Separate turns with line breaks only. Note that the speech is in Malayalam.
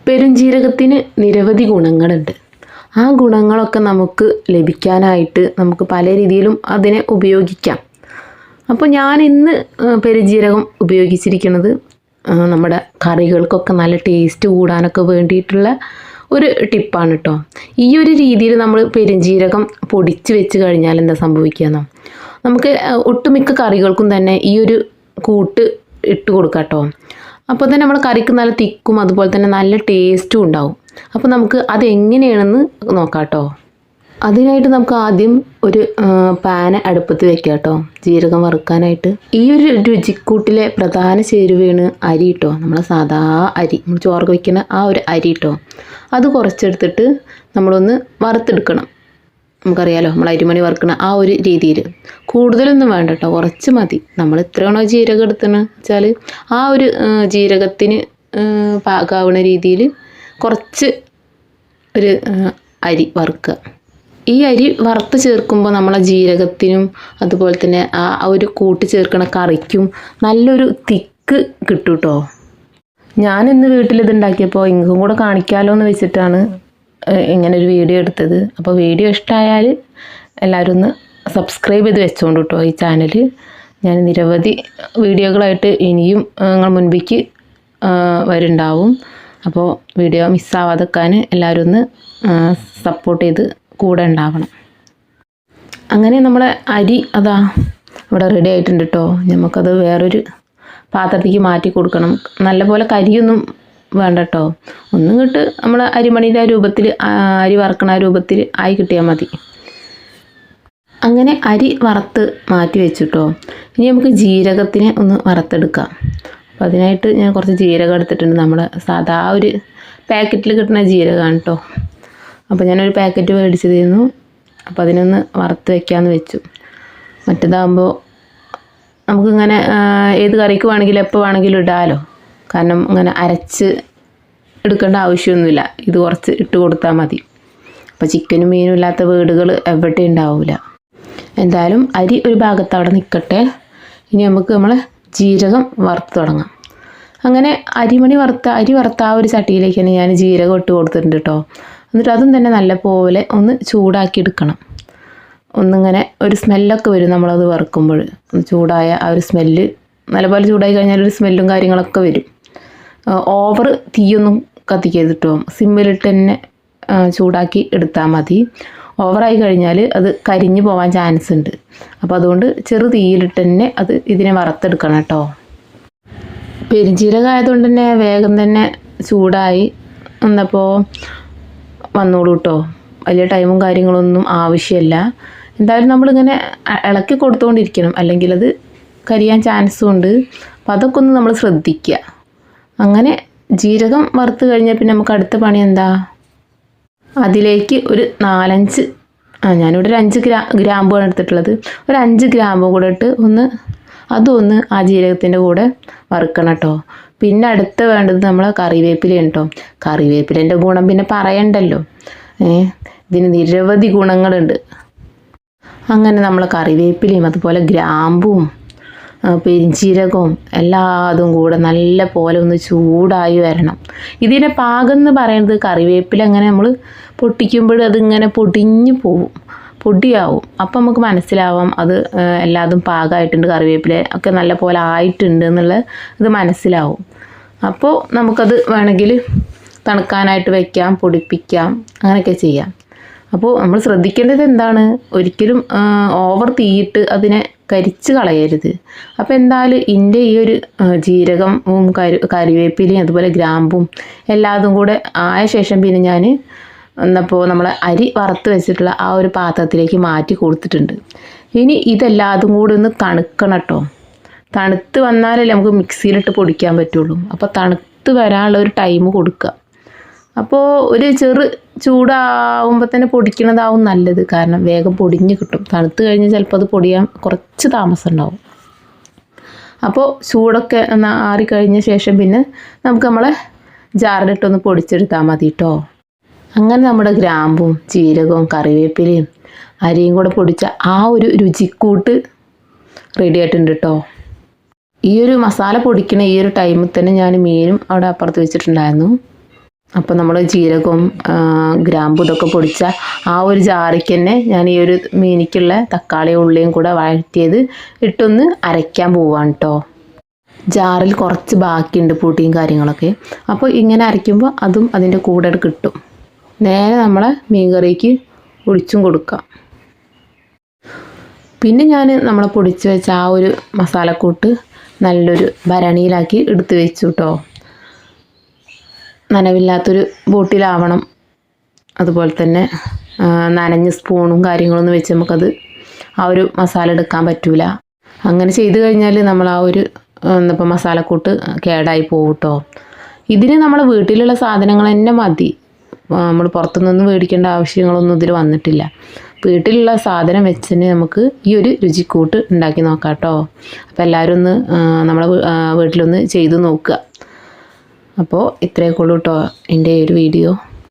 പെരുംജീരകത്തിന് നിരവധി ഗുണങ്ങളുണ്ട്. ആ ഗുണങ്ങളൊക്കെ നമുക്ക് ലഭിക്കാനായിട്ട് നമുക്ക് പല രീതിയിലും അതിനെ ഉപയോഗിക്കാം. അപ്പോൾ ഞാൻ ഇന്ന് പെരുംജീരകം ഉപയോഗിച്ചിരിക്കുന്നത് നമ്മുടെ കറികൾക്കൊക്കെ നല്ല ടേസ്റ്റ് കൂടാനൊക്കെ വേണ്ടിയിട്ടുള്ള ഒരു ടിപ്പാണ് കേട്ടോ. ഈ ഒരു രീതിയിൽ നമ്മൾ പെരുംജീരകം പൊടിച്ച് വെച്ച് കഴിഞ്ഞാൽ എന്താ സംഭവിക്കുകയെന്നോ, നമുക്ക് ഒട്ടുമിക്ക കറികൾക്കും തന്നെ ഈ ഒരു കൂട്ട് ഇട്ട് കൊടുക്കാം കേട്ടോ. അപ്പോൾ തന്നെ നമ്മുടെ കറിക്ക് നല്ല തിക്കും അതുപോലെ തന്നെ നല്ല ടേസ്റ്റും ഉണ്ടാവും. അപ്പോൾ നമുക്ക് അതെങ്ങനെയാണെന്ന് നോക്കാം കേട്ടോ. അതിനായിട്ട് നമുക്ക് ആദ്യം ഒരു പാൻ അടുപ്പത്ത് വെക്കാം കേട്ടോ, ജീരകം വറുക്കാനായിട്ട്. ഈ ഒരു രുചിക്കൂട്ടിലെ പ്രധാന ചേരുവയാണ് അരി കേട്ടോ. നമ്മൾ സാധാ അരി, നമ്മൾ ചോറ് വയ്ക്കുന്ന ആ ഒരു അരി കേട്ടോ. അത് കുറച്ചെടുത്തിട്ട് നമ്മളൊന്ന് വറുത്തെടുക്കണം. നമുക്കറിയാലോ നമ്മൾ അരിമണി വറുക്കണ ആ ഒരു രീതിയിൽ. കൂടുതലൊന്നും വേണ്ട കേട്ടോ, കുറച്ച് മതി. നമ്മൾ എത്രയാണോ ജീരകം എടുത്തതെന്ന് വെച്ചാൽ ആ ഒരു ജീരകത്തിന് പാകാവുന്ന രീതിയിൽ കുറച്ച് ഒരു അരി വറുക്കുക. ഈ അരി വറുത്ത് ചേർക്കുമ്പോൾ നമ്മളെ ജീരകത്തിനും അതുപോലെ തന്നെ ആ ഒരു കൂട്ട് ചേർക്കണ കറിക്കും നല്ലൊരു തിക്ക് കിട്ടും കേട്ടോ. ഞാനിന്ന് വീട്ടിലിത് ഉണ്ടാക്കിയപ്പോൾ ഇങ്ങും കൂടെ കാണിക്കാമല്ലോ എന്ന് വെച്ചിട്ടാണ് ഇങ്ങനൊരു വീഡിയോ എടുത്തത്. അപ്പോൾ വീഡിയോ ഇഷ്ടമായാൽ എല്ലാവരും ഒന്ന് സബ്സ്ക്രൈബ് ചെയ്ത് വെച്ചോണ്ട് കേട്ടോ ഈ ചാനൽ. ഞാൻ നിരവധി വീഡിയോകളായിട്ട് ഇനിയും നിങ്ങൾ മുൻപിലേക്ക് വരുന്നുണ്ടാവും. അപ്പോൾ വീഡിയോ മിസ്സാവാതെക്കാൻ എല്ലാവരും ഒന്ന് സപ്പോർട്ട് ചെയ്ത് കൂടെ ഉണ്ടാവണം. അങ്ങനെ നമ്മളെ അരി അതാ ഇവിടെ റെഡി ആയിട്ടുണ്ട് കേട്ടോ. നമുക്കത് വേറൊരു പാത്രത്തേക്ക് മാറ്റി കൊടുക്കണം. നല്ലപോലെ കരിയൊന്നും വേണ്ട കേട്ടോ, ഒന്നും കിട്ട് നമ്മൾ അരിമണിയുടെ രൂപത്തിൽ അരി വറക്കണ രൂപത്തിൽ ആയി കിട്ടിയാൽ മതി. അങ്ങനെ അരി വറുത്ത് മാറ്റി വെച്ചിട്ടോ. ഇനി നമുക്ക് ജീരകത്തിനെ ഒന്ന് വറുത്തെടുക്കാം. അപ്പോൾ അതിനായിട്ട് ഞാൻ കുറച്ച് ജീരകം എടുത്തിട്ടുണ്ട്. നമ്മൾ സാധാ ഒരു പാക്കറ്റിൽ കിട്ടുന്ന ജീരകമാണ് കേട്ടോ. അപ്പോൾ ഞാനൊരു പാക്കറ്റ് മേടിച്ചതായിരുന്നു. അപ്പോൾ അതിനൊന്ന് വറുത്ത് വയ്ക്കാമെന്ന് വെച്ചു. മറ്റേതാകുമ്പോൾ നമുക്കിങ്ങനെ ഏത് കറിക്ക് വേണമെങ്കിലും എപ്പോൾ വേണമെങ്കിലും ഇടാമല്ലോ. കാരണം ഇങ്ങനെ അരച്ച് എടുക്കേണ്ട ആവശ്യമൊന്നുമില്ല, ഇത് കുറച്ച് ഇട്ട് കൊടുത്താൽ മതി. അപ്പോൾ ചിക്കനും മീനും ഇല്ലാത്ത വീടുകൾ എവിടെ ഉണ്ടാവില്ല. എന്തായാലും അരി ഒരു ഭാഗത്ത് അവിടെ നിൽക്കട്ടെ. ഇനി നമുക്ക് നമ്മൾ ജീരകം വറുത്ത് തുടങ്ങാം. അങ്ങനെ അരി വറുത്ത ആ ഒരു ചട്ടിയിലേക്ക് തന്നെ ഞാൻ ജീരകം ഇട്ട് കൊടുത്തിട്ടുണ്ട് കേട്ടോ. എന്നിട്ട് അതും തന്നെ നല്ലപോലെ ഒന്ന് ചൂടാക്കി എടുക്കണം. ഒന്നിങ്ങനെ ഒരു സ്മെല്ലൊക്കെ വരും നമ്മളത് വറുക്കുമ്പോൾ. ചൂടായ ആ ഒരു സ്മെല്ല് നല്ലപോലെ ചൂടായി കഴിഞ്ഞാൽ ഒരു സ്മെല്ലും കാര്യങ്ങളൊക്കെ വരും. ഓവർ തീയൊന്നും കത്തിക്കരുത് കേട്ടോ, സിമ്മിലിട്ട് തന്നെ ചൂടാക്കി എടുത്താൽ മതി. ഓവറായി കഴിഞ്ഞാൽ അത് കരിഞ്ഞു പോകാൻ ചാൻസ് ഉണ്ട്. അപ്പോൾ അതുകൊണ്ട് ചെറു തീയിലിട്ട് തന്നെ ഇതിനെ വറുത്തെടുക്കണം കേട്ടോ. പെരുംജീരകം ആയതുകൊണ്ട് തന്നെ വേഗം തന്നെ ചൂടായി എന്നപ്പോൾ വന്നോളൂ കേട്ടോ. വലിയ ടൈമും കാര്യങ്ങളൊന്നും ആവശ്യമില്ല. എന്തായാലും നമ്മളിങ്ങനെ ഇളക്കി കൊടുത്തുകൊണ്ടിരിക്കണം, അല്ലെങ്കിൽ അത് കരിയാൻ ചാൻസും ഉണ്ട്. അപ്പോൾ അതൊക്കെ ഒന്ന് നമ്മൾ ശ്രദ്ധിക്കുക. അങ്ങനെ ജീരകം വറുത്ത് കഴിഞ്ഞാൽ പിന്നെ നമുക്ക് അടുത്ത പണി എന്താ, അതിലേക്ക് ഒരു 4-5 ഞാനിവിടെ ഒരു 5 ഗ്രാമ്പുമാണ് എടുത്തിട്ടുള്ളത്. ഒരു 5 ഗ്രാമ്പും കൂടെ ഇട്ട് അതൊന്ന് ആ ജീരകത്തിൻ്റെ കൂടെ വറുക്കണം കേട്ടോ. പിന്നെ അടുത്ത് വേണ്ടത് നമ്മൾ കറിവേപ്പിലയാണ് കേട്ടോ. കറിവേപ്പിലേൻ്റെ ഗുണം പിന്നെ പറയണ്ടല്ലോ, ഇതിന് നിരവധി ഗുണങ്ങളുണ്ട്. അങ്ങനെ നമ്മൾ കറിവേപ്പിലയും അതുപോലെ ഗ്രാമ്പും പെരുംജീരകവും എല്ലാതും കൂടെ നല്ല പോലെ ഒന്ന് ചൂടായി വരണം. ഇതിൻ്റെ പാകം എന്ന് പറയുന്നത് കറിവേപ്പില അങ്ങനെ നമ്മൾ പൊട്ടിക്കുമ്പോൾ അതിങ്ങനെ പൊടിഞ്ഞു പോവും, പൊടിയാവും. അപ്പം നമുക്ക് മനസ്സിലാവാം അത് എല്ലാതും പാകമായിട്ടുണ്ട്, കറിവേപ്പില ഒക്കെ നല്ല പോലെ ആയിട്ടുണ്ട് എന്നുള്ള ഇത് മനസ്സിലാവും. അപ്പോൾ നമുക്കത് വേണമെങ്കിൽ തണുക്കാനായിട്ട് വയ്ക്കാം, പൊടിപ്പിക്കാം, അങ്ങനെയൊക്കെ ചെയ്യാം. അപ്പോൾ നമ്മൾ ശ്രദ്ധിക്കേണ്ടത് എന്താണ്, ഒരിക്കലും ഓവർ തീയിട്ട് അതിനെ കരിച്ച് കളയരുത്. അപ്പോൾ എന്തായാലും ഇതിൻ്റെ ഈ ഒരു ജീരകവും കറിവേപ്പിലയും അതുപോലെ ഗ്രാമ്പും എല്ലാതും കൂടെ ആയ ശേഷം പിന്നെ ഞാൻ എന്നപ്പോൾ നമ്മൾ അരി വറുത്ത് വെച്ചിട്ടുള്ള ആ ഒരു പാത്രത്തിലേക്ക് മാറ്റി കൊടുത്തിട്ടുണ്ട്. ഇനി ഇതെല്ലാതും കൂടി ഒന്ന് തണുക്കണം കേട്ടോ. തണുത്ത് വന്നാലല്ലേ നമുക്ക് മിക്സിയിലിട്ട് പൊടിക്കാൻ പറ്റുള്ളൂ. അപ്പോൾ തണുത്ത് വരാനുള്ള ഒരു ടൈം കൊടുക്കുക. അപ്പോൾ ഒരു ചെറു ചൂടാവുമ്പോൾ തന്നെ പൊടിക്കണതാവും നല്ലത്, കാരണം വേഗം പൊടിഞ്ഞ് കിട്ടും. തണുത്ത് കഴിഞ്ഞ് ചിലപ്പോൾ അത് പൊടിയാൻ കുറച്ച് താമസം ഉണ്ടാവും. അപ്പോൾ ചൂടൊക്കെ ആറിക്കഴിഞ്ഞ ശേഷം പിന്നെ നമുക്ക് നമ്മളെ ജാറിലിട്ടൊന്ന് പൊടിച്ചെടുത്താൽ മതി കേട്ടോ. അങ്ങനെ നമ്മുടെ ഗ്രാമ്പും ജീരകവും കറിവേപ്പിലയും അരിയും കൂടെ പൊടിച്ച ആ ഒരു രുചിക്കൂട്ട് റെഡി ആയിട്ടുണ്ട് കേട്ടോ. ഈ ഒരു മസാല പൊടിക്കണ ഈ ഒരു ടൈമിൽ തന്നെ ഞാൻ മീനും അവിടെ അപ്പുറത്ത് വെച്ചിട്ടുണ്ടായിരുന്നു. അപ്പോൾ നമ്മൾ ജീരകവും ഗ്രാമ്പും ഇതൊക്കെ പൊടിച്ച ആ ഒരു ജാറിക്ക് തന്നെ ഞാൻ ഈ ഒരു മീനിക്കുള്ള തക്കാളിയും ഉള്ളിയും കൂടെ വഴറ്റിയത് ഇട്ടൊന്ന് അരയ്ക്കാൻ പോവാണ് കേട്ടോ. ജാറിൽ കുറച്ച് ബാക്കിയുണ്ട് പൊടിയും കാര്യങ്ങളൊക്കെ. അപ്പോൾ ഇങ്ങനെ അരയ്ക്കുമ്പോൾ അതും അതിൻ്റെ കൂടെ കിട്ടും. നേരെ നമ്മളെ മീൻ കറിക്ക് ഒഴിച്ചും കൊടുക്കാം. പിന്നെ ഞാൻ നമ്മളെ പൊടിച്ച് വെച്ച ആ ഒരു മസാലക്കൂട്ട് നല്ലൊരു ഭരണിയിലാക്കി എടുത്ത് വെച്ചു കേട്ടോ. നനവില്ലാത്തൊരു ബോട്ടിലാവണം. അതുപോലെ തന്നെ നനഞ്ഞ സ്പൂണും കാര്യങ്ങളൊന്നും വെച്ച് നമുക്കത് ആ ഒരു മസാല എടുക്കാൻ പറ്റില്ല. അങ്ങനെ ചെയ്ത് കഴിഞ്ഞാൽ നമ്മൾ ആ ഒരു ഇപ്പം മസാലക്കൂട്ട് കേടായി പോകും കേട്ടോ. ഇതിന് നമ്മൾ വീട്ടിലുള്ള സാധനങ്ങൾ തന്നെ മതി. നമ്മൾ പുറത്തുനിന്ന് മേടിക്കേണ്ട ആവശ്യങ്ങളൊന്നും ഇതിൽ വന്നിട്ടില്ല. വീട്ടിലുള്ള സാധനം വെച്ച് തന്നെ നമുക്ക് ഈ ഒരു രുചിക്കൂട്ട് ഉണ്ടാക്കി നോക്കാം കേട്ടോ. അപ്പോൾ എല്ലാവരും ഒന്ന് നമ്മളെ വീട്ടിലൊന്ന് ചെയ്ത് നോക്കുക. അപ്പോൾ ഇത്രയൊക്കെ ഉള്ളൂ കേട്ടോ എൻ്റെ ഒരു വീഡിയോ.